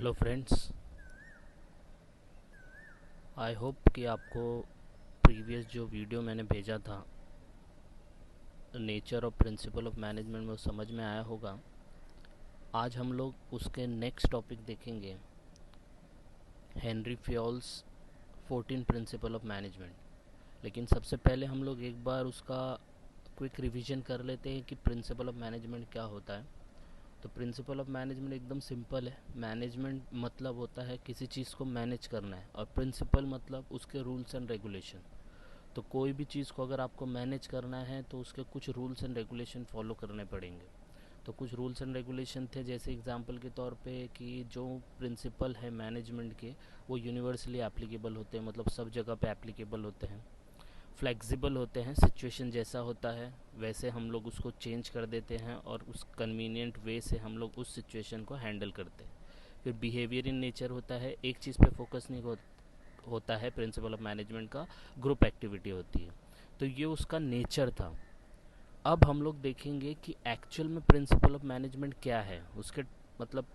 Hello friends, I hope कि आपको previous जो वीडियो मैंने भेजा था नेचर और प्रिंसिपल ऑफ मैनेजमेंट में वो समझ में आया होगा। आज हम लोग उसके नेक्स्ट टॉपिक देखेंगे, Henry Fayol's 14 principle of management. लेकिन सबसे पहले हम लोग एक बार उसका क्विक रिवीजन कर लेते हैं कि प्रिंसिपल ऑफ मैनेजमेंट क्या होता है। तो प्रिंसिपल ऑफ मैनेजमेंट एकदम सिंपल है। मैनेजमेंट मतलब होता है किसी चीज़ को मैनेज करना है, और प्रिंसिपल मतलब उसके रूल्स एंड रेगुलेशन। तो कोई भी चीज़ को अगर आपको मैनेज करना है तो उसके कुछ रूल्स एंड रेगुलेशन फॉलो करने पड़ेंगे। तो कुछ रूल्स एंड रेगुलेशन थे, जैसे एग्जांपल के तौर पे कि जो प्रिंसिपल है मैनेजमेंट के वो यूनिवर्सली एप्लीकेबल होते हैं, मतलब सब जगह पे एप्लीकेबल होते हैं। फ्लेक्सिबल होते हैं, सिचुएशन जैसा होता है वैसे हम लोग उसको चेंज कर देते हैं और उस कन्वीनियंट वे से हम लोग उस सिचुएशन को हैंडल करते हैं। फिर बिहेवियर इन नेचर होता है, एक चीज़ पे फोकस नहीं होता है। प्रिंसिपल ऑफ मैनेजमेंट का ग्रुप एक्टिविटी होती है। तो ये उसका नेचर था। अब हम लोग देखेंगे कि एक्चुअल में प्रिंसिपल ऑफ मैनेजमेंट क्या है, उसके मतलब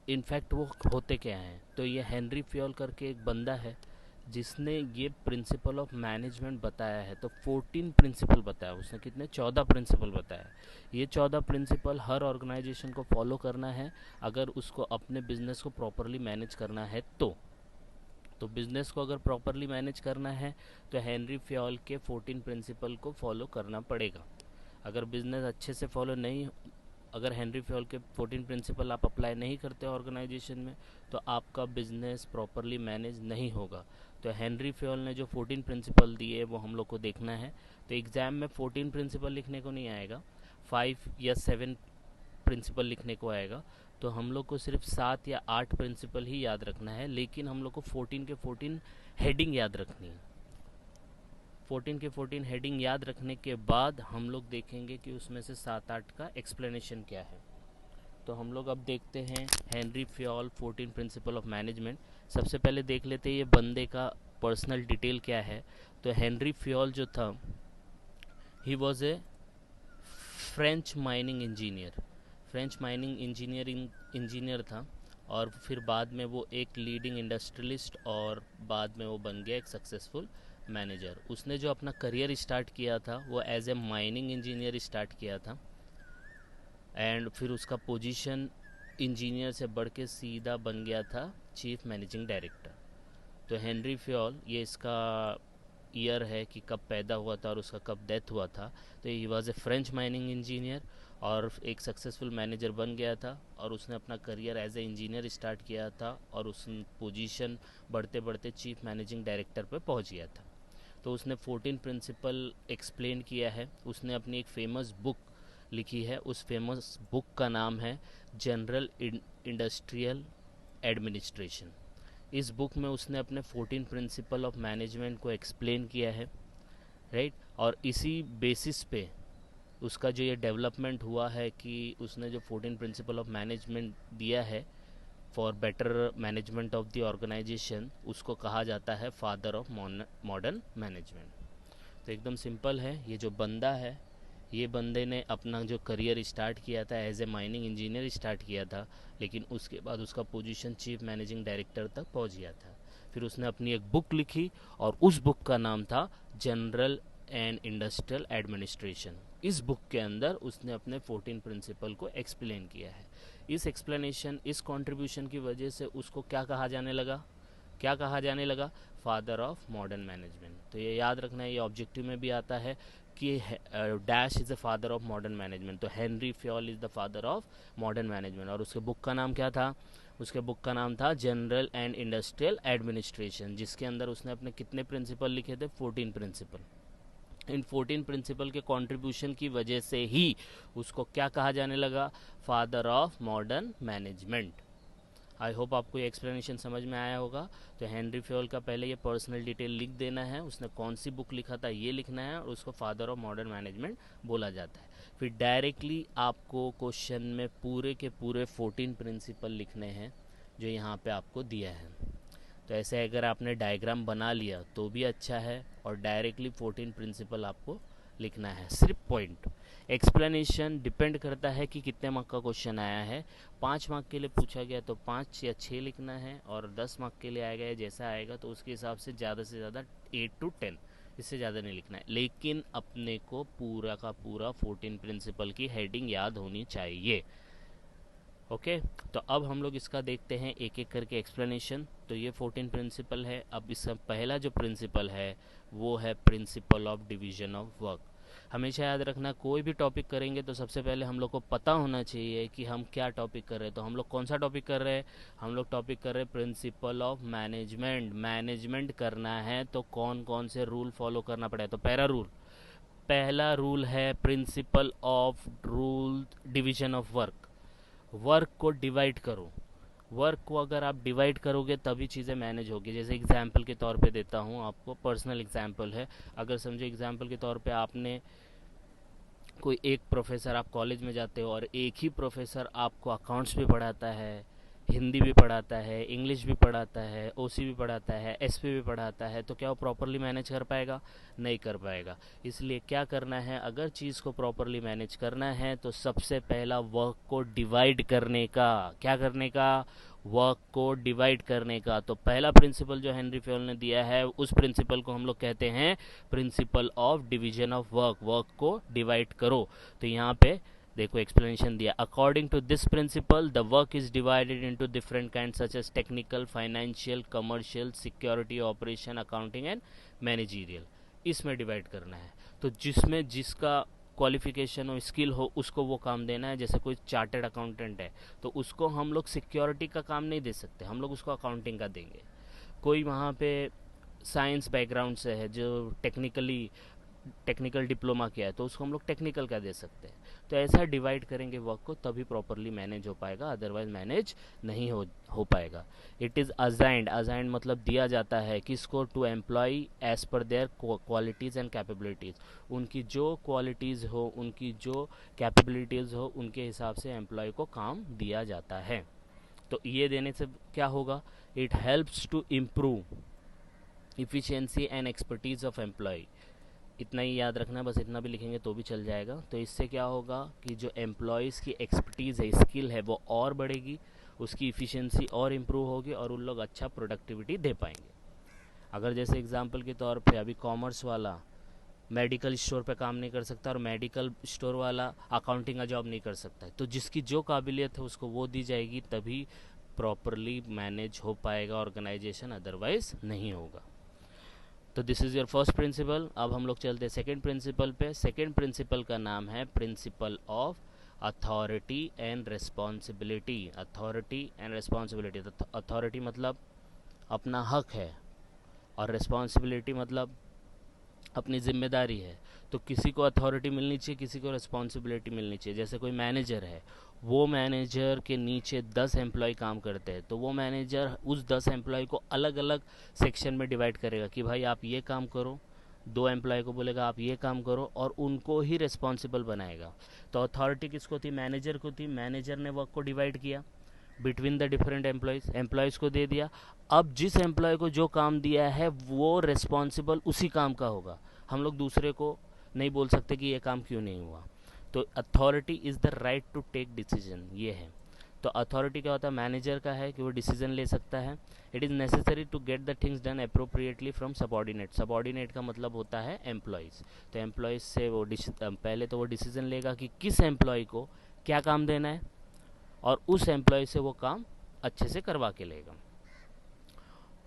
इनफैक्ट वो होते क्या हैं। तो ये हेनरी फ्योल करके एक बंदा है जिसने ये प्रिंसिपल ऑफ मैनेजमेंट बताया है। तो 14 प्रिंसिपल बताया उसने, कितने 14 प्रिंसिपल बताया। ये 14 प्रिंसिपल हर ऑर्गेनाइजेशन को फॉलो करना है अगर उसको अपने बिजनेस को प्रॉपरली मैनेज करना है। तो बिज़नेस को अगर प्रॉपरली मैनेज करना है तो हेनरी फ्योल के 14 प्रिंसिपल को फॉलो करना पड़ेगा। अगर बिज़नेस अच्छे से फॉलो नहीं, अगर हेनरी फ्योल के 14 प्रिंसिपल आप अप्लाई नहीं करते ऑर्गेनाइजेशन में तो आपका बिज़नेस प्रॉपरली मैनेज नहीं होगा। तो हेनरी फ्योल ने जो 14 प्रिंसिपल दिए वो हम लोग को देखना है। तो एग्ज़ाम में 14 प्रिंसिपल लिखने को नहीं आएगा, 5 या 7 प्रिंसिपल लिखने को आएगा। तो हम लोग को सिर्फ 7 या 8 प्रिंसिपल ही याद रखना है, लेकिन हम लोग को 14 के 14 हेडिंग याद रखनी है। 14 के 14 हेडिंग याद रखने के बाद हम लोग देखेंगे कि उसमें से 7-8 का एक्सप्लेनेशन क्या है। तो हम लोग अब देखते हैं Henry Fayol 14 principle of management. सबसे पहले देख लेते हैं ये बंदे का पर्सनल डिटेल क्या है। तो हेनरी फ्योल जो था, he was a French mining engineer. French mining engineer था, और फिर बाद में वो एक लीडिंग इंडस्ट्रियलिस्ट, और बाद में वो बन गया एक सक्सेसफुल मैनेजर। उसने जो अपना करियर स्टार्ट किया था वो as a mining engineer start किया था, एंड फिर उसका पोजीशन इंजीनियर से बढ़ के सीधा बन गया था चीफ मैनेजिंग डायरेक्टर। तो हेनरी फ्योल, ये इसका ईयर है कि कब पैदा हुआ था और उसका कब डेथ हुआ था। तो he was a French mining engineer और एक सक्सेसफुल मैनेजर बन गया था, और उसने अपना career as a engineer start किया था और उस पोजीशन बढ़ते बढ़ते चीफ मैनेजिंग डायरेक्टर पर पहुंच गया था। तो उसने 14 प्रिंसिपल एक्सप्लेन किया है। उसने अपनी एक फेमस बुक लिखी है, उस फेमस बुक का नाम है जनरल इंडस्ट्रियल एडमिनिस्ट्रेशन। इस बुक में उसने अपने 14 प्रिंसिपल ऑफ मैनेजमेंट को एक्सप्लेन किया है, राइट। और इसी बेसिस पे उसका जो ये डेवलपमेंट हुआ है कि उसने जो 14 प्रिंसिपल ऑफ मैनेजमेंट दिया है for better management of the organisation, उसको कहा जाता है फादर ऑफ मॉडर्न मैनेजमेंट। तो एकदम सिंपल है, ये जो बंदा है, ये बंदे ने अपना जो करियर स्टार्ट किया था as a mining engineer start किया था, लेकिन उसके बाद उसका पोजीशन चीफ मैनेजिंग डायरेक्टर तक पहुंच गया था। फिर उसने अपनी एक बुक लिखी और उस बुक का नाम था जनरल एंड इंडस्ट्रियल एडमिनिस्ट्रेशन। इस बुक के अंदर उसने अपने 14 प्रिंसिपल को एक्सप्लेन किया है। इस एक्सप्लेनेशन, इस कंट्रीब्यूशन की वजह से उसको क्या कहा जाने लगा, क्या कहा जाने लगा, फादर ऑफ मॉडर्न मैनेजमेंट। तो ये याद रखना है, ये ऑब्जेक्टिव में भी आता है कि dash is the father of modern management. तो Henri Fayol is the father of modern management, और उसके बुक का नाम क्या था, उसके बुक का नाम था जनरल एंड इंडस्ट्रियल एडमिनिस्ट्रेशन, जिसके अंदर उसने अपने कितने प्रिंसिपल लिखे थे, 14 प्रिंसिपल। इन 14 प्रिंसिपल के कंट्रीब्यूशन की वजह से ही उसको क्या कहा जाने लगा, father of modern management. I hope आपको ये एक्सप्लेनेशन समझ में आया होगा। तो हेनरी फ्योल का पहले ये पर्सनल डिटेल लिख देना है, उसने कौन सी बुक लिखा था ये लिखना है, और उसको फादर ऑफ मॉडर्न मैनेजमेंट बोला जाता है। फिर डायरेक्टली आपको क्वेश्चन में पूरे के पूरे 14 प्रिंसिपल लिखने हैं जो यहाँ पे आपको दिया है। तो ऐसे अगर आपने डायग्राम बना लिया तो भी अच्छा है, और डायरेक्टली 14 प्रिंसिपल आपको लिखना है, सिर्फ पॉइंट। एक्सप्लेनेशन डिपेंड करता है कि कितने मार्क का क्वेश्चन आया है। 5 मार्क के लिए पूछा गया तो 5 या 6 लिखना है, और 10 मार्क के लिए आएगा जैसा आएगा तो उसके हिसाब से ज़्यादा 8 to 10, इससे ज़्यादा नहीं लिखना है। लेकिन अपने को पूरा का पूरा 14 प्रिंसिपल की हेडिंग याद होनी चाहिए। ओके तो अब हम लोग इसका देखते हैं एक एक करके एक्सप्लेनेशन। तो ये 14 प्रिंसिपल है। अब इसका पहला जो प्रिंसिपल है वो है principal of division of work. हमेशा याद रखना, कोई भी टॉपिक करेंगे तो सबसे पहले हम लोग को पता होना चाहिए कि हम क्या टॉपिक कर रहे हैं। तो हम लोग कौन सा टॉपिक कर रहे हैं? हम लोग टॉपिक कर रहे हैं प्रिंसिपल ऑफ मैनेजमेंट। मैनेजमेंट करना है तो कौन कौन से रूल फॉलो करना पड़ेगा। तो पहला रूल है principle of rule division of work. Work को डिवाइड करो। वर्क को अगर आप डिवाइड करोगे तभी चीज़ें मैनेज होगी। जैसे एग्जाम्पल के तौर पे देता हूँ आपको, पर्सनल एग्जाम्पल है। अगर समझो एग्जाम्पल के तौर पे आपने कोई एक प्रोफेसर, आप कॉलेज में जाते हो और एक ही प्रोफेसर आपको अकाउंट्स भी पढ़ाता है, हिंदी भी पढ़ाता है, इंग्लिश भी पढ़ाता है, ओसी भी पढ़ाता है, एसपी भी पढ़ाता है, तो क्या वो प्रॉपरली मैनेज कर पाएगा? नहीं कर पाएगा। इसलिए क्या करना है, अगर चीज़ को प्रॉपरली मैनेज करना है तो सबसे पहला वर्क को डिवाइड करने का, क्या करने का? वर्क को डिवाइड करने का। तो पहला प्रिंसिपल जो हेनरी फ्योल ने दिया है उस प्रिंसिपल को हम लोग कहते हैं principle of division of work. Work को डिवाइड करो। तो यहाँ पे देखो एक्सप्लेनेशन दिया, according to this principle the work is divided into different kind such as technical, financial, commercial, security, operation, accounting and managerial. इसमें डिवाइड करना है। तो जिसमें जिसका क्वालिफिकेशन हो, स्किल हो, उसको वो काम देना है। जैसे कोई चार्टर्ड अकाउंटेंट है तो उसको हम लोग सिक्योरिटी का काम नहीं दे सकते, हम लोग उसको अकाउंटिंग का देंगे। कोई वहाँ पे साइंस बैकग्राउंड से है जो टेक्निकल डिप्लोमा किया है तो उसको हम लोग टेक्निकल का दे सकते हैं। तो ऐसा डिवाइड करेंगे वर्क को तभी प्रॉपरली मैनेज हो पाएगा, अदरवाइज मैनेज नहीं हो पाएगा। इट इज़ असाइंड मतलब दिया जाता है किसको? To employee as per their qualities and capabilities. उनकी जो क्वालिटीज़ हो, उनकी जो कैपेबिलिटीज़ हो, उनके हिसाब से एम्प्लॉय को काम दिया जाता है। तो ये देने से क्या होगा? It helps to improve efficiency and expertise of employee. इतना ही याद रखना, बस इतना भी लिखेंगे तो भी चल जाएगा। तो इससे क्या होगा कि जो एम्प्लॉयज़ की एक्सपर्टीज़ है, स्किल है, वो और बढ़ेगी, उसकी इफ़िशियंसी और इम्प्रूव होगी और उन लोग अच्छा प्रोडक्टिविटी दे पाएंगे। अगर जैसे एग्जांपल के तौर पे अभी कॉमर्स वाला मेडिकल स्टोर पे काम नहीं कर सकता और मेडिकल स्टोर वाला अकाउंटिंग का जॉब नहीं कर सकता है, तो जिसकी जो काबिलियत है उसको वो दी जाएगी, तभी प्रॉपरली मैनेज हो पाएगा ऑर्गेनाइजेशन, अदरवाइज नहीं होगा। तो this is your first principle. अब हम लोग चलते हैं सेकेंड प्रिंसिपल पे। सेकेंड प्रिंसिपल का नाम है principle of authority and responsibility. Authority and responsibility, authority मतलब अपना हक है और रिस्पॉन्सिबिलिटी मतलब अपनी जिम्मेदारी है। तो किसी को अथॉरिटी मिलनी चाहिए, किसी को रिस्पॉन्सिबिलिटी मिलनी चाहिए। जैसे कोई मैनेजर है, वो मैनेजर के नीचे 10 एम्प्लॉय काम करते हैं, तो वो मैनेजर उस 10 एम्प्लॉय को अलग अलग सेक्शन में डिवाइड करेगा कि भाई आप ये काम करो, 2 एम्प्लॉय को बोलेगा आप ये काम करो, और उनको ही रिस्पॉन्सिबल बनाएगा। तो अथॉरिटी किसको थी? मैनेजर को थी। मैनेजर ने वर्क को डिवाइड किया बिटवीन द डिफरेंट एम्प्लॉयज़ को दे दिया। अब जिस एम्प्लॉय को जो काम दिया है वो रिस्पॉन्सिबल उसी काम का होगा। हम लोग दूसरे को नहीं बोल सकते कि ये काम क्यों नहीं हुआ। तो authority is the right to take decision, ये है। तो अथॉरिटी क्या होता है? मैनेजर का है कि वो डिसीजन ले सकता है। It is necessary to get the things done appropriately from subordinate. Subordinate का मतलब होता है एम्प्लॉयज़। तो एम्प्लॉयज़ से वो पहले तो वो डिसीजन लेगा कि किस एम्प्लॉय को क्या काम देना है, और उस एम्प्लॉय से वो काम अच्छे से करवा के लेगा।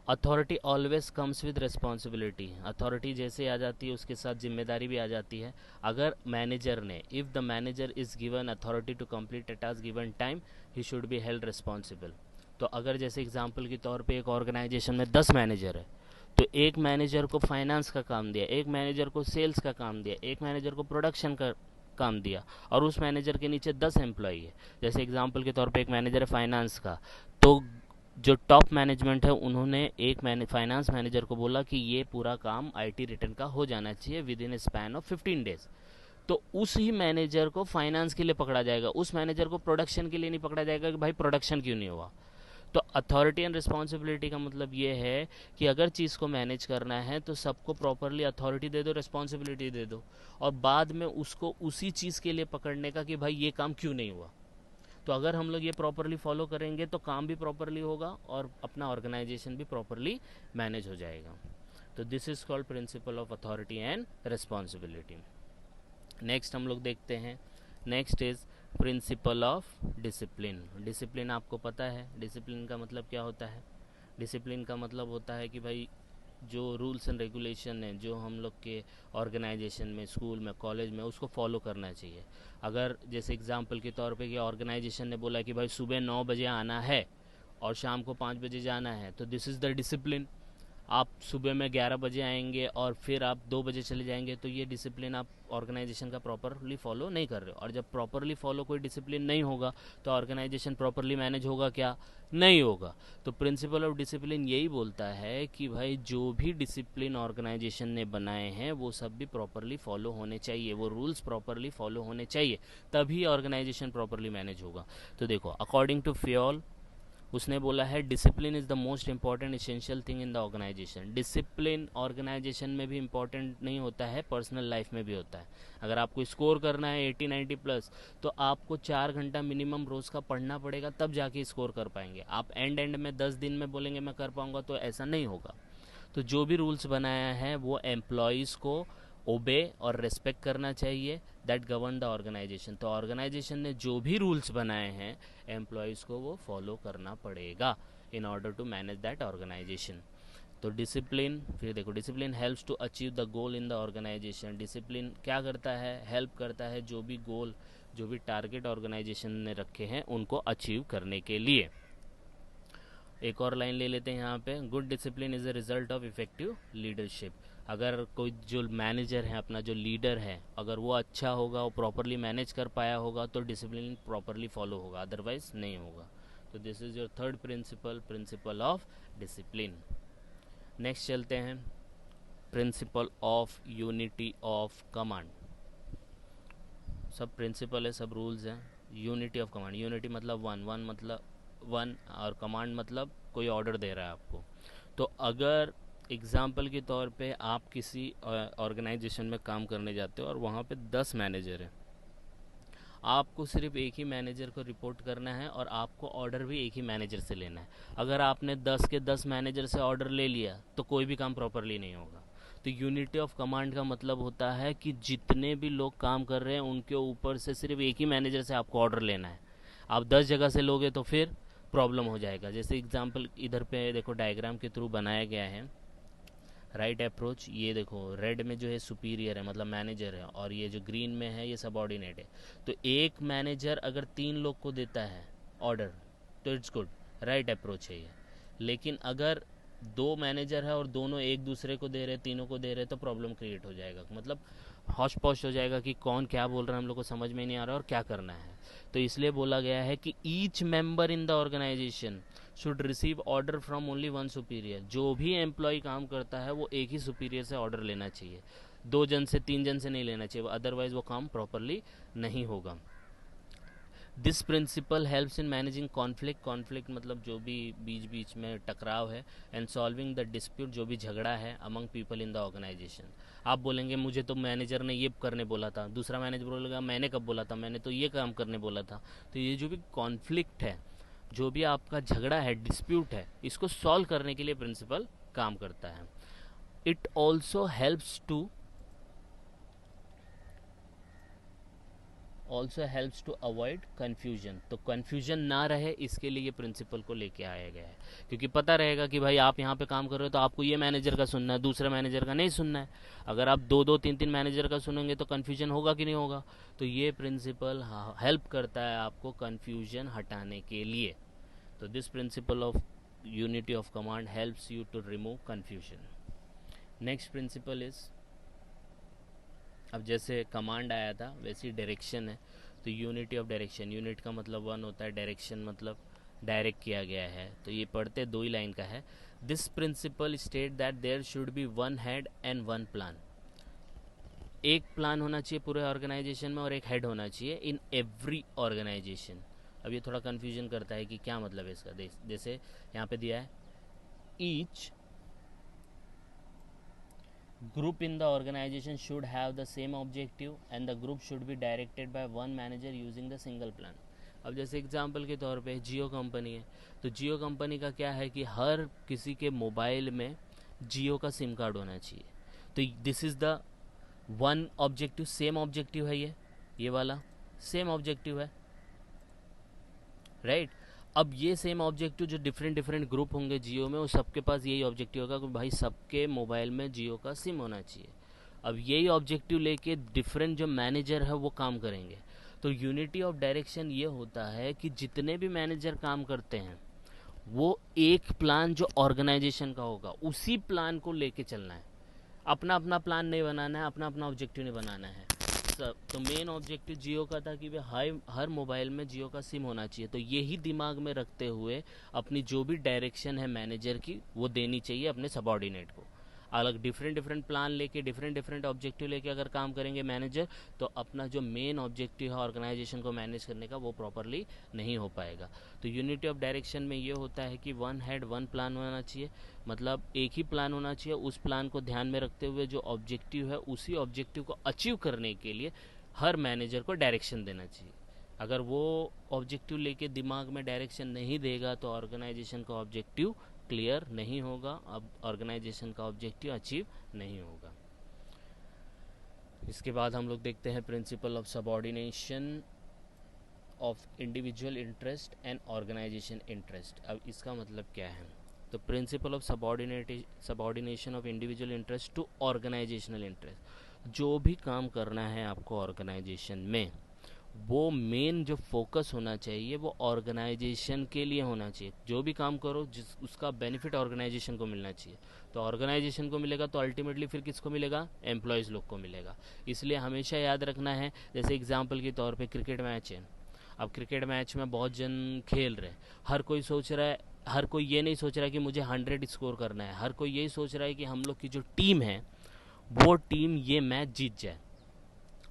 Authority always comes with responsibility. Authority जैसे आ जाती है उसके साथ जिम्मेदारी भी आ जाती है। अगर मैनेजर ने, if the manager is given authority to complete a task given time, he should be held responsible. तो अगर जैसे एग्जांपल के तौर पे एक ऑर्गेनाइजेशन में 10 मैनेजर है, तो एक मैनेजर को फाइनेंस का काम दिया, एक मैनेजर को सेल्स का काम दिया, एक मैनेजर को प्रोडक्शन का काम दिया, और उस मैनेजर के नीचे 10 एम्प्लॉई है। जैसे एग्जांपल के तौर पे एक मैनेजर है फाइनेंस का, तो जो टॉप मैनेजमेंट है उन्होंने एक फाइनेंस मैनेजर को बोला कि ये पूरा काम आईटी रिटर्न का हो जाना चाहिए with in span of 15 days. तो उस ही मैनेजर को फाइनेंस के लिए पकड़ा जाएगा, उस मैनेजर को प्रोडक्शन के लिए नहीं पकड़ा जाएगा कि भाई प्रोडक्शन क्यों नहीं हुआ। तो अथॉरिटी एंड रिस्पॉन्सिबिलिटी का मतलब ये है कि अगर चीज़ को मैनेज करना है तो सबको प्रॉपरली अथॉरिटी दे दो, रिस्पॉन्सिबिलिटी दे दो, और बाद में उसको उसी चीज़ के लिए पकड़ने का कि भाई ये काम क्यों नहीं हुआ। तो अगर हम लोग ये प्रॉपरली फॉलो करेंगे तो काम भी प्रॉपरली होगा और अपना ऑर्गेनाइजेशन भी प्रॉपरली मैनेज हो जाएगा। तो this is called principle of authority and responsibility. Next हम लोग देखते हैं, next is principle of discipline. Discipline आपको पता है, डिसिप्लिन का मतलब क्या होता है? डिसिप्लिन का मतलब होता है कि भाई जो रूल्स एंड रेगुलेशन है जो हम लोग के ऑर्गेनाइजेशन में, स्कूल में, कॉलेज में, उसको फॉलो करना चाहिए। अगर जैसे एग्जांपल के तौर पे कि ऑर्गेनाइजेशन ने बोला कि भाई सुबह 9 बजे आना है और शाम को 5 बजे जाना है, तो दिस इज़ द डिसिप्लिन। आप सुबह में 11 बजे आएंगे और फिर आप 2 बजे चले जाएंगे, तो ये डिसिप्लिन आप ऑर्गेनाइजेशन का प्रॉपरली फॉलो नहीं कर रहे हो। और जब प्रॉपरली फॉलो कोई डिसिप्लिन नहीं होगा तो ऑर्गेनाइजेशन प्रॉपरली मैनेज होगा क्या? नहीं होगा। तो प्रिंसिपल ऑफ डिसिप्लिन यही बोलता है कि भाई जो भी डिसिप्लिन ऑर्गेनाइजेशन ने बनाए हैं वो सब भी प्रॉपरली फॉलो होने चाहिए, वो रूल्स प्रॉपरली फॉलो होने चाहिए, तभी ऑर्गेनाइजेशन प्रॉपरली मैनेज होगा। तो देखो, अकॉर्डिंग टू फ्योल, उसने बोला है discipline is the most important essential thing in the organisation. Discipline organisation में भी इंपॉर्टेंट नहीं होता है, पर्सनल लाइफ में भी होता है। अगर आपको स्कोर करना है 80-90 प्लस, तो आपको 4 घंटा मिनिमम रोज़ का पढ़ना पड़ेगा, तब जाके स्कोर कर पाएंगे। आप एंड में 10 दिन में बोलेंगे मैं कर पाऊंगा, तो ऐसा नहीं होगा। तो जो भी रूल्स बनाया है वो एम्प्लॉयज़ को ओबे और रेस्पेक्ट करना चाहिए, दैट गवर्न द ऑर्गेनाइजेशन। तो ऑर्गेनाइजेशन ने जो भी रूल्स बनाए हैं एम्प्लॉयज़ को वो फॉलो करना पड़ेगा in order to manage that organisation. तो डिसिप्लिन, फिर देखो, discipline helps to achieve the goal in the organisation. Discipline क्या करता है? हेल्प करता है जो भी गोल, जो भी टारगेट ऑर्गेनाइजेशन ने रखे हैं उनको अचीव करने के लिए। एक और लाइन ले लेते हैं यहाँ पे, good discipline is a result of effective leadership. अगर कोई जो मैनेजर है, अपना जो लीडर है, अगर वो अच्छा होगा, वो प्रॉपरली मैनेज कर पाया होगा, तो डिसिप्लिन प्रॉपरली फॉलो होगा, अदरवाइज नहीं होगा। तो this is your third principal, principle of discipline. Next चलते हैं, principle of unity of command. सब प्रिंसिपल है, सब रूल्स हैं। यूनिटी ऑफ कमांड, यूनिटी मतलब वन मतलब वन, और कमांड मतलब कोई ऑर्डर दे रहा है आपको। तो अगर एग्ज़ाम्पल के तौर पे आप किसी ऑर्गेनाइजेशन में काम करने जाते हो और वहाँ पे 10 मैनेजर हैं, आपको सिर्फ एक ही मैनेजर को रिपोर्ट करना है और आपको ऑर्डर भी एक ही मैनेजर से लेना है। अगर आपने 10 के 10 मैनेजर से ऑर्डर ले लिया तो कोई भी काम प्रॉपरली नहीं होगा। तो यूनिटी ऑफ कमांड का मतलब होता है कि जितने भी लोग काम कर रहे हैं उनके ऊपर से सिर्फ एक ही मैनेजर से आपको ऑर्डर लेना है। आप 10 जगह से लोगे तो फिर प्रॉब्लम हो जाएगा। जैसे एग्जांपल इधर पे देखो, डायग्राम के थ्रू बनाया गया है राइट अप्रोच। ये देखो, रेड में जो है सुपीरियर है, मतलब मैनेजर है, और ये जो ग्रीन में है ये सबऑर्डिनेट है। तो एक मैनेजर अगर 3 लोग को देता है ऑर्डर तो इट्स गुड, राइट अप्रोच है ये। लेकिन अगर 2 मैनेजर है और दोनों एक दूसरे को दे रहे, तीनों को दे रहे, तो प्रॉब्लम क्रिएट हो जाएगा। मतलब हौश पौश हो जाएगा कि कौन क्या बोल रहा है, हम लोग को समझ में नहीं आ रहा और क्या करना है। तो इसलिए बोला गया है कि each member in the organisation should receive order from only one superior. जो भी एम्प्लॉय काम करता है वो एक ही सुपीरियर से ऑर्डर लेना चाहिए, 2 जन से 3 जन से नहीं लेना चाहिए, अदरवाइज वो काम प्रॉपरली नहीं होगा। This principle helps in managing conflict. Conflict मतलब जो भी बीच बीच में टकराव है, एंड सॉल्विंग द डिस्प्यूट, जो भी झगड़ा है among people in the organisation. आप बोलेंगे मुझे तो मैनेजर ने ये करने बोला था, दूसरा मैनेजर बोलेगा मैंने कब बोला था, मैंने तो ये काम करने बोला था। तो ये जो भी कॉन्फ्लिक्ट है, जो भी आपका झगड़ा है, डिस्प्यूट है, इसको सॉल्व करने के लिए प्रिंसिपल काम करता है। It also helps to avoid confusion. तो कन्फ्यूजन ना रहे इसके लिए ये प्रिंसिपल को लेके आया गया है, क्योंकि पता रहेगा कि भाई आप यहाँ पे काम कर रहे हो तो आपको ये मैनेजर का सुनना है, दूसरा मैनेजर का नहीं सुनना है। अगर आप 2-2, 3-3 मैनेजर का सुनेंगे तो कन्फ्यूजन होगा कि नहीं होगा। तो ये प्रिंसिपल हेल्प करता है आपको कन्फ्यूजन हटाने के लिए। तो this principle of unity of command helps you to remove confusion. Next principle is, अब जैसे कमांड आया था वैसी डायरेक्शन है, तो यूनिटी ऑफ डायरेक्शन। यूनिट का मतलब वन होता है, डायरेक्शन मतलब डायरेक्ट किया गया है। तो ये पढ़ते 2 ही लाइन का है। This principle state that there should be one head and one plan. एक प्लान होना चाहिए पूरे ऑर्गेनाइजेशन में और एक हेड होना चाहिए इन एवरी ऑर्गेनाइजेशन। अब ये थोड़ा कन्फ्यूजन करता है कि क्या मतलब है इसका। जैसे यहाँ पे दिया है each group in the organization should have the same objective and the group should be directed by one manager using the single plan। अब जैसे एग्जांपल के तौर पे जियो कंपनी है, तो जियो कंपनी का क्या है कि हर किसी के मोबाइल में जियो का सिम कार्ड होना चाहिए। तो this is the one objective, same objective है, ये वाला सेम ऑब्जेक्टिव है, राइट। अब ये सेम ऑब्जेक्टिव जो डिफरेंट डिफरेंट ग्रुप होंगे जियो में, वो सबके पास यही ऑब्जेक्टिव होगा कि भाई सबके मोबाइल में जियो का सिम होना चाहिए। अब यही ऑब्जेक्टिव लेके डिफरेंट जो मैनेजर है वो काम करेंगे। तो यूनिटी ऑफ डायरेक्शन ये होता है कि जितने भी मैनेजर काम करते हैं वो एक प्लान जो ऑर्गेनाइजेशन का होगा उसी प्लान को लेके चलना है। अपना अपना प्लान नहीं बनाना है, अपना अपना ऑब्जेक्टिव नहीं बनाना है सब। तो मेन ऑब्जेक्टिव जियो का था कि भाई हर मोबाइल में जियो का सिम होना चाहिए। तो यही दिमाग में रखते हुए अपनी जो भी डायरेक्शन है मैनेजर की वो देनी चाहिए अपने सबऑर्डिनेट को। अलग डिफरेंट डिफरेंट प्लान लेके डिफरेंट डिफरेंट ऑब्जेक्टिव लेके अगर काम करेंगे मैनेजर, तो अपना जो मेन ऑब्जेक्टिव है ऑर्गेनाइजेशन को मैनेज करने का वो प्रॉपरली नहीं हो पाएगा। तो यूनिटी ऑफ डायरेक्शन में ये होता है कि वन हेड वन प्लान होना चाहिए, मतलब एक ही प्लान होना चाहिए। उस प्लान को ध्यान में रखते हुए जो ऑब्जेक्टिव है उसी ऑब्जेक्टिव को अचीव करने के लिए हर मैनेजर को डायरेक्शन देना चाहिए। अगर वो ऑब्जेक्टिव लेके दिमाग में डायरेक्शन नहीं देगा तो ऑर्गेनाइजेशन का ऑब्जेक्टिव क्लियर नहीं होगा, अब ऑर्गेनाइजेशन का ऑब्जेक्टिव अचीव नहीं होगा। इसके बाद हम लोग देखते हैं principle of subordination of individual interest and organisation interest. अब इसका मतलब क्या है? तो principle of subordination of individual interest to organisational interest. जो भी काम करना है आपको ऑर्गेनाइजेशन में, वो मेन जो फोकस होना चाहिए वो ऑर्गेनाइजेशन के लिए होना चाहिए। जो भी काम करो जिस उसका बेनिफिट ऑर्गेनाइजेशन को मिलना चाहिए। तो ऑर्गेनाइजेशन को मिलेगा तो अल्टीमेटली फिर किसको मिलेगा? एम्प्लॉयज़ लोग को मिलेगा। इसलिए हमेशा याद रखना है, जैसे एग्जांपल के तौर पे क्रिकेट मैच है। अब क्रिकेट मैच में बहुत जन खेल रहे हैं, हर कोई सोच रहा है, हर कोई ये नहीं सोच रहा है कि मुझे 100 स्कोर करना है, हर कोई यही सोच रहा है कि हम लोग की जो टीम है वो टीम ये मैच जीत जाए।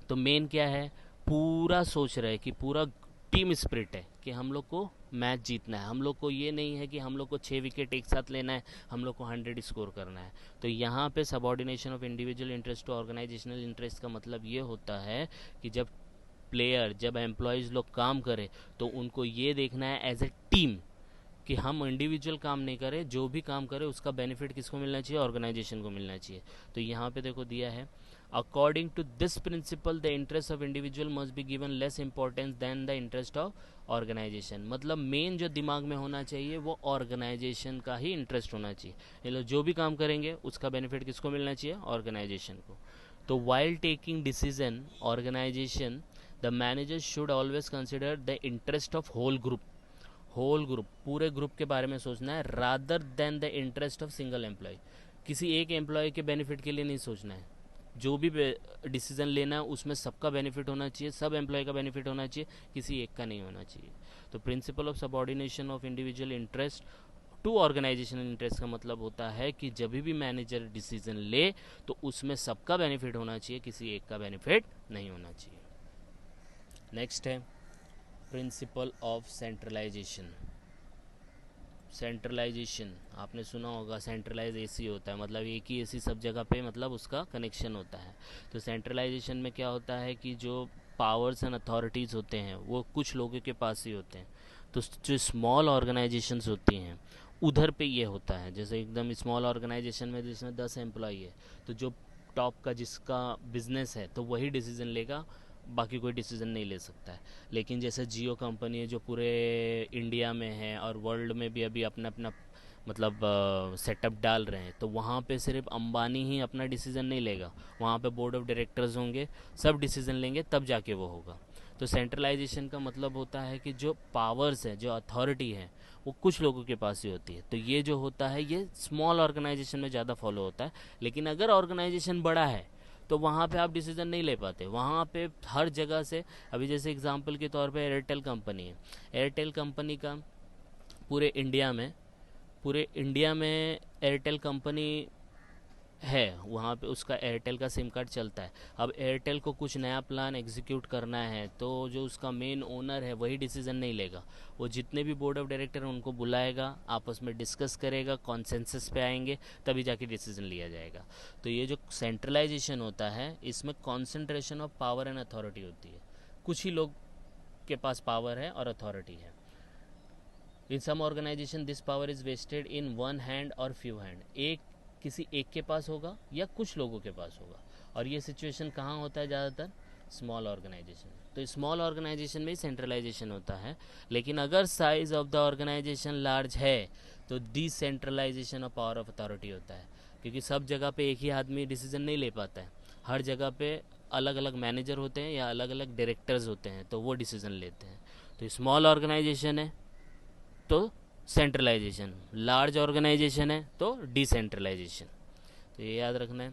तो मेन क्या है, पूरा सोच रहे हैं कि पूरा टीम स्पिरिट है कि हम लोग को मैच जीतना है। हम लोग को ये नहीं है कि हम लोग को 6 विकेट एक साथ लेना है, हम लोग को 100 स्कोर करना है। तो यहाँ पे subordination of individual interest to organisational interest का मतलब ये होता है कि जब एम्प्लॉयज़ लोग काम करें तो उनको ये देखना है एज ए टीम कि हम इंडिविजुअल काम नहीं करें, जो भी काम करें उसका बेनिफिट किसको मिलना चाहिए? ऑर्गेनाइजेशन को मिलना चाहिए। तो यहाँ पे देखो दिया है, according to this principle the interest of individual must be given less importance than the interest of organisation. मतलब मेन जो दिमाग में होना चाहिए वो ऑर्गेनाइजेशन का ही इंटरेस्ट होना चाहिए। मतलब जो भी काम करेंगे उसका बेनिफिट किसको मिलना चाहिए? ऑर्गेनाइजेशन को। तो while taking decision organisation the manager should always consider the interest of whole group पूरे ग्रुप के बारे में सोचना है, rather than the interest of single employee. किसी एक एम्प्लॉय के बेनिफिट के लिए नहीं सोचना है। जो भी डिसीजन लेना है उसमें सबका बेनिफिट होना चाहिए, सब एम्प्लॉय का बेनिफिट होना चाहिए, किसी एक का नहीं होना चाहिए। तो principle of subordination of individual interest to organisational interest का मतलब होता है कि जब भी मैनेजर डिसीजन ले तो उसमें सबका बेनिफिट होना चाहिए, किसी एक का बेनिफिट नहीं होना चाहिए। नेक्स्ट है प्रिंसिपल ऑफ सेंट्रलाइजेशन। सेंट्रलाइजेशन आपने सुना होगा, सेंट्रलाइज एसी होता है, मतलब एक ही एसी सब जगह पे मतलब उसका कनेक्शन होता है। तो सेंट्रलाइजेशन में क्या होता है कि जो पावर्स एंड अथॉरिटीज़ होते हैं वो कुछ लोगों के पास ही होते हैं। तो जो स्मॉल ऑर्गेनाइजेशंस होती हैं उधर पे ये होता है। जैसे एकदम स्मॉल ऑर्गेनाइजेशन में जिसमें 10 एम्प्लॉई है, तो जो टॉप का जिसका बिजनेस है तो वही डिसीज़न लेगा, बाकी कोई डिसीज़न नहीं ले सकता है। लेकिन जैसे जियो कंपनी है जो पूरे इंडिया में है और वर्ल्ड में भी अभी अपना अपना मतलब सेटअप डाल रहे हैं, तो वहाँ पे सिर्फ अंबानी ही अपना डिसीज़न नहीं लेगा, वहाँ पे बोर्ड ऑफ डायरेक्टर्स होंगे, सब डिसीज़न लेंगे तब जाके वो होगा। तो सेंट्रलाइजेशन का मतलब होता है कि जो पावर्स है, जो अथॉरिटी है, वो कुछ लोगों के पास ही होती है। तो ये जो होता है ये स्मॉल ऑर्गेनाइजेशन में ज़्यादा फॉलो होता है। लेकिन अगर ऑर्गेनाइजेशन बड़ा है तो वहाँ पे आप डिसीज़न नहीं ले पाते, वहाँ पे हर जगह से। अभी जैसे एग्जांपल के तौर पे एयरटेल कंपनी है, एयरटेल कंपनी का पूरे इंडिया में एयरटेल कंपनी है वहाँ पे उसका एयरटेल का सिम कार्ड चलता है। अब एयरटेल को कुछ नया प्लान एग्जीक्यूट करना है तो जो उसका मेन ओनर है वही डिसीजन नहीं लेगा, वो जितने भी बोर्ड ऑफ डायरेक्टर हैं उनको बुलाएगा, आपस में डिस्कस करेगा, कॉन्सेंसस पे आएंगे, तभी जाके डिसीजन लिया जाएगा। तो ये जो सेंट्रलाइजेशन होता है इसमें concentration of power and authority होती है। कुछ ही लोग के पास पावर है और अथॉरिटी है। In some organization this power is vested in one hand और फ्यू हैंड, एक किसी एक के पास होगा या कुछ लोगों के पास होगा। और ये सिचुएशन कहाँ होता है ज़्यादातर? Small organisation. तो स्मॉल ऑर्गेनाइजेशन में ही सेंट्रलाइजेशन होता है। लेकिन अगर size of the organisation large है तो decentralisation of power of authority होता है, क्योंकि सब जगह पे एक ही आदमी डिसीजन नहीं ले पाता है, हर जगह पे अलग अलग मैनेजर होते हैं या अलग अलग डायरेक्टर्स होते हैं, तो वो डिसीजन लेते हैं। तो स्मॉल ऑर्गेनाइजेशन है तो सेंट्रलाइजेशन, लार्ज ऑर्गेनाइजेशन है तो डिसेंट्रलाइजेशन। तो ये याद रखना है।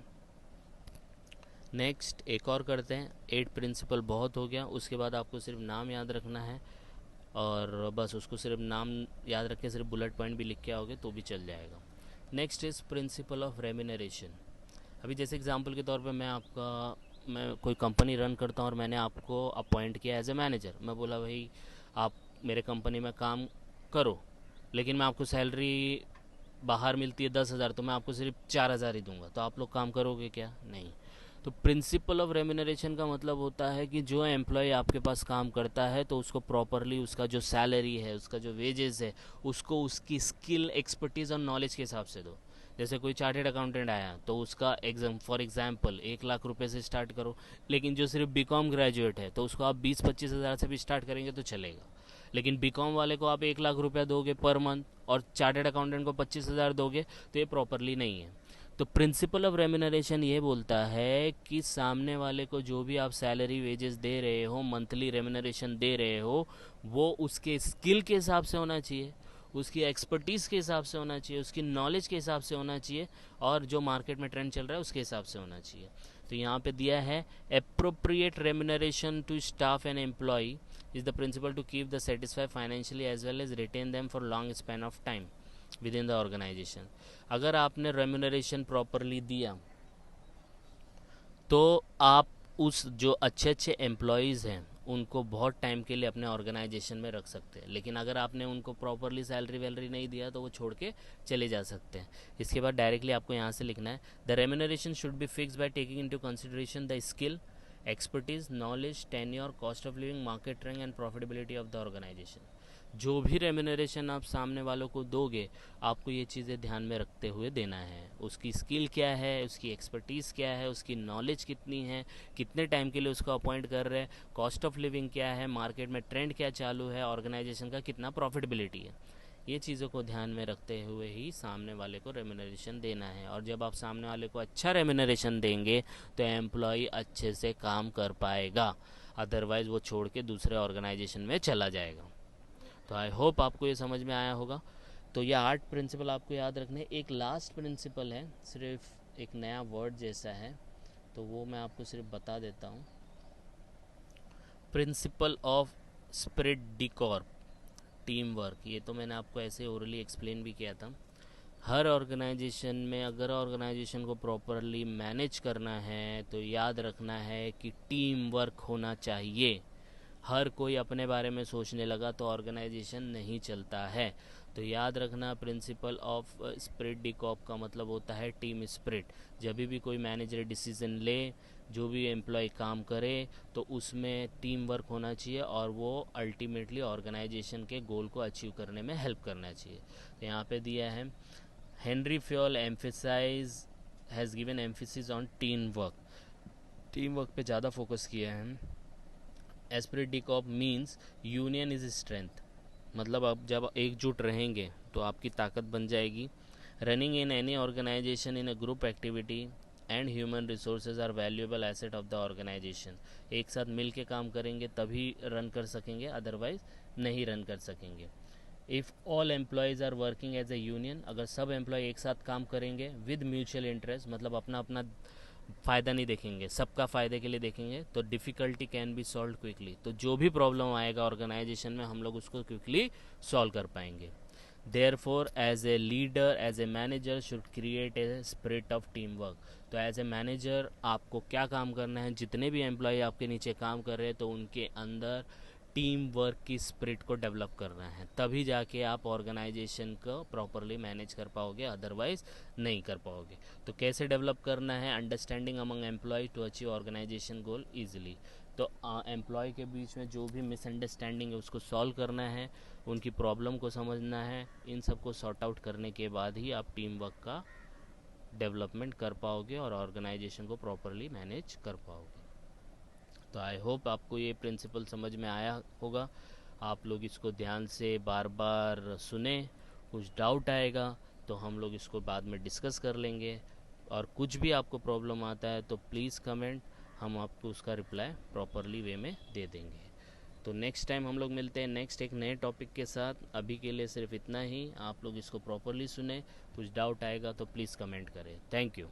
नेक्स्ट एक और करते हैं, 8 प्रिंसिपल बहुत हो गया, उसके बाद आपको सिर्फ नाम याद रखना है और बस उसको सिर्फ नाम याद रख के सिर्फ बुलेट पॉइंट भी लिख के आओगे तो भी चल जाएगा। Next is principle of remuneration. अभी जैसे एग्जांपल के तौर पे मैं कोई कंपनी रन करता हूँ और मैंने आपको अपॉइंट किया एज ए मैनेजर। मैं बोला भाई आप मेरे कंपनी में काम करो, लेकिन मैं आपको सैलरी बाहर मिलती है 10,000, तो मैं आपको सिर्फ 4,000 ही दूंगा, तो आप लोग काम करोगे क्या? नहीं। तो प्रिंसिपल ऑफ रेम्यूनरेशन का मतलब होता है कि जो एम्प्लॉय आपके पास काम करता है तो उसको प्रॉपरली उसका जो सैलरी है, उसका जो वेजेस है, उसको उसकी स्किल, एक्सपर्टीज़ और नॉलेज के हिसाब से दो। जैसे कोई चार्टेड अकाउंटेंट आया तो उसका फॉर एग्जांपल 1 लाख रुपए से स्टार्ट करो, लेकिन जो सिर्फ बीकॉम ग्रेजुएट है तो उसको आप 20-25 हज़ार से भी स्टार्ट करेंगे तो चलेगा। लेकिन बीकॉम वाले को आप 1 लाख रुपया दोगे पर मंथ और चार्टेड अकाउंटेंट को 25,000 दोगे तो ये प्रॉपरली नहीं है। तो प्रिंसिपल ऑफ रेम्यूनरेशन ये बोलता है कि सामने वाले को जो भी आप सैलरी वेजेस दे रहे हो, मंथली रेम्यूनरेशन दे रहे हो, वो उसके स्किल के हिसाब से होना चाहिए, उसकी एक्सपर्टीज़ के हिसाब से होना चाहिए, उसकी नॉलेज के हिसाब से होना चाहिए और जो मार्केट में ट्रेंड चल रहा है उसके हिसाब से होना चाहिए। तो यहाँ पे दिया है appropriate remuneration to staff and employee is the principle to keep the satisfied financially as well as retain them for long span of time within the organization। अगर आपने रेम्यूनरेशन प्रॉपरली दिया तो आप उस जो अच्छे अच्छे एम्प्लॉयज़ हैं उनको बहुत टाइम के लिए अपने ऑर्गेनाइजेशन में रख सकते हैं। लेकिन अगर आपने उनको प्रॉपरली सैलरी वैलरी नहीं दिया तो वो छोड़ के चले जा सकते हैं। इसके बाद डायरेक्टली आपको यहाँ से लिखना है the remuneration should be fixed by taking into consideration the skill, expertise, knowledge, tenure, cost of living, market rank and profitability of the organisation. जो भी रेम्यूनरेशन आप सामने वालों को दोगे आपको ये चीज़ें ध्यान में रखते हुए देना है। उसकी स्किल क्या है, उसकी एक्सपर्टीज़ क्या है, उसकी नॉलेज कितनी है, कितने टाइम के लिए उसको अपॉइंट कर रहे हैं, कॉस्ट ऑफ लिविंग क्या है, मार्केट में ट्रेंड क्या चालू है, ऑर्गेनाइजेशन का कितना प्रॉफिटेबिलिटी है, ये चीज़ों को ध्यान में रखते हुए ही सामने वाले को रेम्यूनरेशन देना है। और जब आप सामने वाले को अच्छा रेम्यूनरेशन देंगे तो एम्प्लॉय अच्छे से काम कर पाएगा, अदरवाइज़ वो छोड़ के दूसरे ऑर्गेनाइजेशन में चला जाएगा। तो आई होप आपको ये समझ में आया होगा। तो ये 8 प्रिंसिपल आपको याद रखने। एक लास्ट प्रिंसिपल है, सिर्फ एक नया वर्ड जैसा है तो वो मैं आपको सिर्फ बता देता हूँ। Principle of spirit D Corp, team work. ये तो मैंने आपको ऐसे ओरली एक्सप्लेन भी किया था। हर ऑर्गेनाइजेशन में अगर ऑर्गेनाइजेशन को प्रॉपरली मैनेज करना है तो याद रखना है कि टीम वर्क होना चाहिए। हर कोई अपने बारे में सोचने लगा तो ऑर्गेनाइजेशन नहीं चलता है। तो याद रखना principle of spirit D corp का मतलब होता है टीम स्पिरिट। जब भी कोई मैनेजर डिसीजन ले, जो भी एम्प्लॉय काम करे तो उसमें टीम वर्क होना चाहिए और वो अल्टीमेटली ऑर्गेनाइजेशन के गोल को अचीव करने में हेल्प करना चाहिए। तो यहाँ पे दिया है Henri Fayol emphasise has given emphasis on team work. Team work पे ज़्यादा फोकस किया है। Esprit de corps means union is strength, मतलब आप जब एकजुट रहेंगे तो आपकी ताकत बन जाएगी। Running in any organisation in a group activity and human resources are valuable asset of the organisation. एक साथ मिल के काम करेंगे तभी रन कर सकेंगे, अदरवाइज नहीं रन कर सकेंगे। If all employees are working as a union, अगर सब एम्प्लॉय एक साथ काम करेंगे विद म्यूचुअल इंटरेस्ट, मतलब अपना अपना फ़ायदा नहीं देखेंगे, सबका फ़ायदे के लिए देखेंगे, तो difficulty can be solve quickly. तो जो भी प्रॉब्लम आएगा ऑर्गेनाइजेशन में हम लोग उसको क्विकली सॉल्व कर पाएंगे। Therefore, as a leader, as a manager should create a spirit of teamwork. तो एज ए मैनेजर आपको क्या काम करना है, जितने भी एम्प्लॉय आपके नीचे काम कर रहे हैं तो उनके अंदर टीम वर्क की स्पिरिट को डेवलप करना है, तभी जाके आप ऑर्गेनाइजेशन को प्रॉपरली मैनेज कर पाओगे, अदरवाइज नहीं कर पाओगे। तो कैसे डेवलप करना है, understanding among employee to achieve organisation goal easily. तो एम्प्लॉय के बीच में जो भी मिसअंडरस्टैंडिंग है उसको सॉल्व करना है, उनकी प्रॉब्लम को समझना है, इन सब को सॉर्ट आउट करने के बाद ही आप टीम वर्क का डेवलपमेंट कर पाओगे और ऑर्गेनाइजेशन को प्रॉपरली मैनेज कर पाओगे। तो आई होप आपको ये प्रिंसिपल समझ में आया होगा। आप लोग इसको ध्यान से बार बार सुने, कुछ डाउट आएगा तो हम लोग इसको बाद में डिस्कस कर लेंगे, और कुछ भी आपको प्रॉब्लम आता है तो प्लीज़ कमेंट, हम आपको उसका रिप्लाई प्रॉपरली वे में दे देंगे। तो नेक्स्ट टाइम हम लोग मिलते हैं नेक्स्ट एक नए टॉपिक के साथ। अभी के लिए सिर्फ इतना ही, आप लोग इसको प्रॉपरली सुने, कुछ डाउट आएगा तो प्लीज़ कमेंट करें। Thank you.